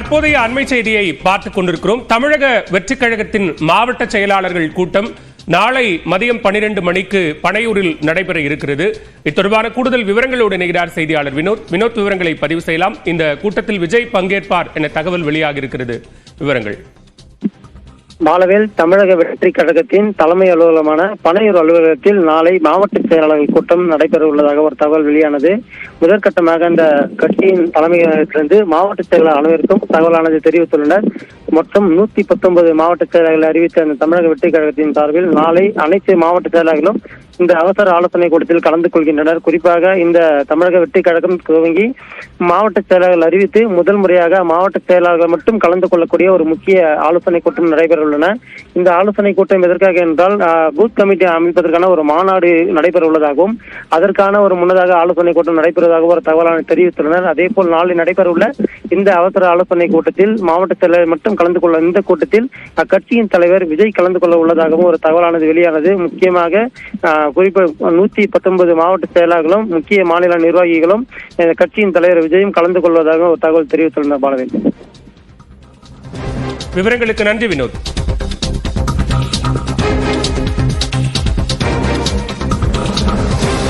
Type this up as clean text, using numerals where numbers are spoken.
தற்போதைய அண்மை செய்தியை பார்த்துக் கொண்டிருக்கிறோம். தமிழக வெற்றிக் கழகத்தின் மாவட்ட செயலாளர்கள் கூட்டம் நாளை மதியம் 12 மணிக்கு பனையூரில் நடைபெற இருக்கிறது. இது தொடர்பான கூடுதல் விவரங்களோடு இணைகிறார் செய்தியாளர் வினோத். விவரங்களை பதிவு செய்யலாம். இந்த கூட்டத்தில் விஜய் பங்கேற்பார் என தகவல் வெளியாகி இருக்கிறது. விவரங்கள். மாலவேல் தமிழக வெற்றி கழகத்தின் தலைமை அலுவலகமான பனையூர் அலுவலகத்தில் நாளை மாவட்ட செயலாளர்கள் கூட்டம் நடைபெற உள்ளதாக ஒரு தகவல் வெளியானது. முதற்கட்டமாக இந்த கட்சியின் தலைமையிலிருந்து மாவட்ட செயலாளர் அனைவருக்கும் தகவலானது தெரிவித்துள்ளனர். மொத்தம் 119 மாவட்ட செயலாளர்கள் அறிவித்த அந்த தமிழக வெற்றி கழகத்தின் சார்பில் நாளை அனைத்து மாவட்ட செயலாளர்களும் இந்த அவசர ஆலோசனை கூட்டத்தில் கலந்து கொள்கின்றனர். குறிப்பாக இந்த தமிழக வெற்றி கழகம் துவங்கி மாவட்ட செயலாளர்கள் அறிவித்து முதல் முறையாக மாவட்ட செயலாளர்கள் மட்டும் கலந்து கொள்ளக்கூடிய ஒரு முக்கிய ஆலோசனை கூட்டம் நடைபெற உள்ளன. இந்த ஆலோசனை கூட்டம் எதற்காக என்றால் பூத் கமிட்டி அமைப்பதற்கான ஒரு மாநாடு நடைபெற உள்ளதாகவும் அதற்கான ஒரு முன்னதாக ஆலோசனை கூட்டம் நடைபெறுவதாக ஒரு தகவலான தெரிவித்துள்ளனர். அதே போல் நாளை நடைபெற உள்ள இந்த அவசர ஆலோசனை கூட்டத்தில் மாவட்ட செயலாளர் மட்டும் கலந்து கொள்ள இந்த கூட்டத்தில் அக்கட்சியின் தலைவர் விஜய் கலந்து கொள்ள உள்ளதாகவும் ஒரு தகவலானது வெளியானது. முக்கியமாக குறிப்பாக 119 மாவட்ட செயலாளர்களும் முக்கிய மாநில நிர்வாகிகளும் கட்சியின் தலைவர் விஜயும் கலந்து கொள்வதாக ஒரு தகவல் தெரிவித்துள்ளனர். பாலவேல், விவரங்களுக்கு நன்றி வினோத்.